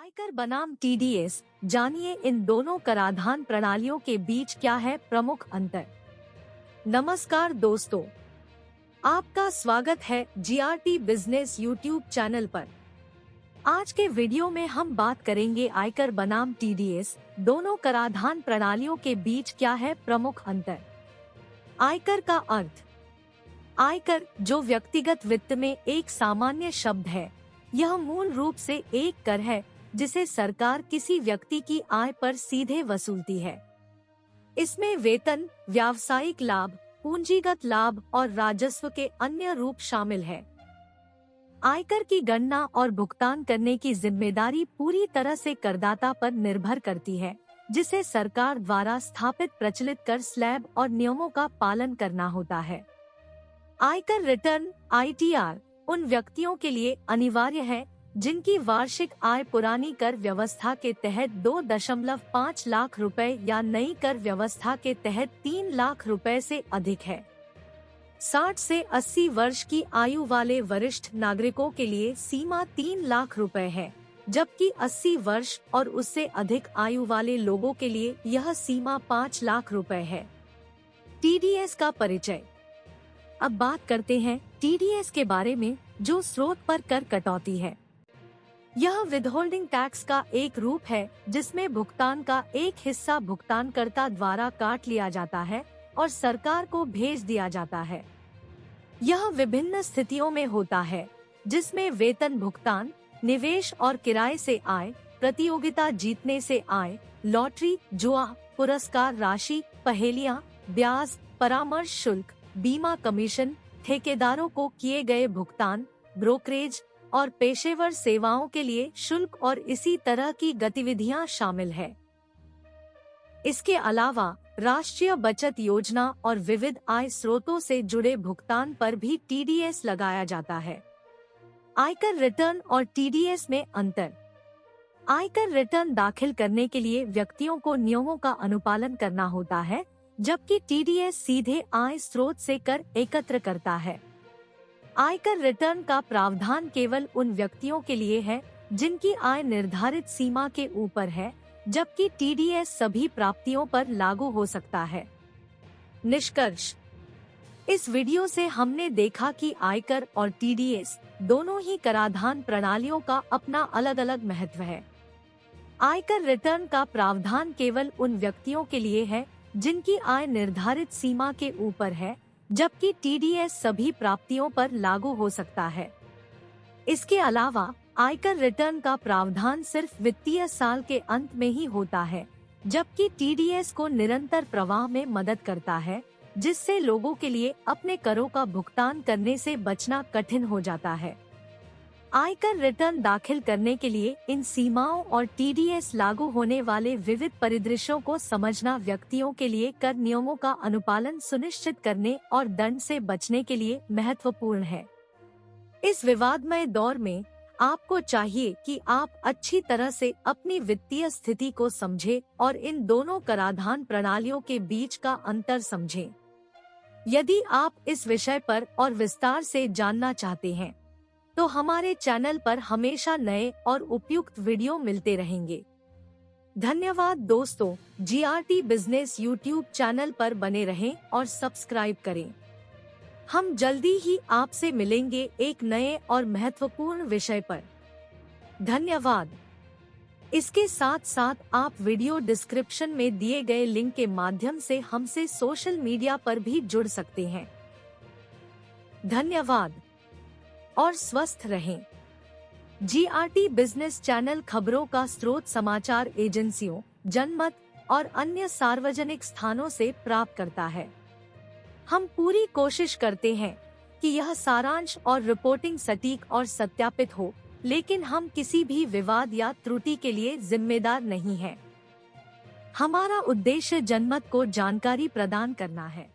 आयकर बनाम टीडीएस, जानिए इन दोनों कराधान प्रणालियों के बीच क्या है प्रमुख अंतर। नमस्कार दोस्तों, आपका स्वागत है जीआरटी बिजनेस यूट्यूब चैनल पर। आज के वीडियो में हम बात करेंगे आयकर बनाम टीडीएस, दोनों कराधान प्रणालियों के बीच क्या है प्रमुख अंतर। आयकर का अर्थ। आयकर, जो व्यक्तिगत वित्त में एक सामान्य शब्द है, यह मूल रूप से एक कर है जिसे सरकार किसी व्यक्ति की आय पर सीधे वसूलती है। इसमें वेतन, व्यावसायिक लाभ, पूंजीगत लाभ और राजस्व के अन्य रूप शामिल है। आयकर की गणना और भुगतान करने की जिम्मेदारी पूरी तरह से करदाता पर निर्भर करती है, जिसे सरकार द्वारा स्थापित प्रचलित कर स्लैब और नियमों का पालन करना होता है। आयकर रिटर्न (आईटीआर) उन व्यक्तियों के लिए अनिवार्य है जिनकी वार्षिक आय पुरानी कर व्यवस्था के तहत 2.5 लाख रुपए या नई कर व्यवस्था के तहत 3 लाख रुपए से अधिक है। 60 से 80 वर्ष की आयु वाले वरिष्ठ नागरिकों के लिए सीमा 3 लाख रुपए है, जबकि 80 वर्ष और उससे अधिक आयु वाले लोगों के लिए यह सीमा 5 लाख रुपए है। टीडीएस का परिचय। अब बात करते हैं टीडीएस के बारे में, जो स्रोत पर कर कटौती है। यह विदहोल्डिंग टैक्स का एक रूप है जिसमें भुगतान का एक हिस्सा भुगतानकर्ता द्वारा काट लिया जाता है और सरकार को भेज दिया जाता है। यह विभिन्न स्थितियों में होता है, जिसमें वेतन भुगतान, निवेश और किराए से आय, प्रतियोगिता जीतने से आय, लॉटरी, जुआ, पुरस्कार राशि, पहेलियां, ब्याज, परामर्श शुल्क, बीमा कमीशन, ठेकेदारों को किए गए भुगतान, ब्रोकरेज और पेशेवर सेवाओं के लिए शुल्क और इसी तरह की गतिविधियां शामिल है। इसके अलावा राष्ट्रीय बचत योजना और विविध आय स्रोतों से जुड़े भुगतान पर भी टीडीएस लगाया जाता है। आयकर रिटर्न और टीडीएस में अंतर। आयकर रिटर्न दाखिल करने के लिए व्यक्तियों को नियमों का अनुपालन करना होता है, जबकि टीडीएस सीधे आय स्रोत से कर एकत्र करता है। आयकर रिटर्न का प्रावधान केवल उन व्यक्तियों के लिए है जिनकी आय निर्धारित सीमा के ऊपर है, जबकि टीडीएस सभी प्राप्तियों पर लागू हो सकता है। निष्कर्ष। इस वीडियो से हमने देखा कि आयकर और टीडीएस दोनों ही कराधान प्रणालियों का अपना अलग अलग महत्व है। आयकर रिटर्न का प्रावधान केवल उन व्यक्तियों के लिए है जिनकी आय निर्धारित सीमा के ऊपर है, जबकि टीडीएस सभी प्राप्तियों पर लागू हो सकता है। इसके अलावा आयकर रिटर्न का प्रावधान सिर्फ वित्तीय साल के अंत में ही होता है, जबकि टीडीएस को निरंतर प्रवाह में मदद करता है, जिससे लोगों के लिए अपने करों का भुगतान करने से बचना कठिन हो जाता है। आयकर रिटर्न दाखिल करने के लिए इन सीमाओं और टीडीएस लागू होने वाले विविध परिदृश्यों को समझना व्यक्तियों के लिए कर नियमों का अनुपालन सुनिश्चित करने और दंड से बचने के लिए महत्वपूर्ण है। इस विवादमय दौर में आपको चाहिए कि आप अच्छी तरह से अपनी वित्तीय स्थिति को समझें और इन दोनों कराधान प्रणालियों के बीच का अंतर समझें। यदि आप इस विषय पर और विस्तार से जानना चाहते हैं तो हमारे चैनल पर हमेशा नए और उपयुक्त वीडियो मिलते रहेंगे। धन्यवाद दोस्तों, जीआरटी बिजनेस यूट्यूब चैनल पर बने रहें और सब्सक्राइब करें। हम जल्दी ही आपसे मिलेंगे एक नए और महत्वपूर्ण विषय पर। धन्यवाद। इसके साथ साथ आप वीडियो डिस्क्रिप्शन में दिए गए लिंक के माध्यम से हमसे सोशल मीडिया पर भी जुड़ सकते हैं। धन्यवाद और स्वस्थ रहें। जीआरटी बिजनेस चैनल खबरों का स्रोत समाचार एजेंसियों, जनमत और अन्य सार्वजनिक स्थानों से प्राप्त करता है। हम पूरी कोशिश करते हैं कि यह सारांश और रिपोर्टिंग सटीक और सत्यापित हो, लेकिन हम किसी भी विवाद या त्रुटि के लिए जिम्मेदार नहीं हैं। हमारा उद्देश्य जनमत को जानकारी प्रदान करना है।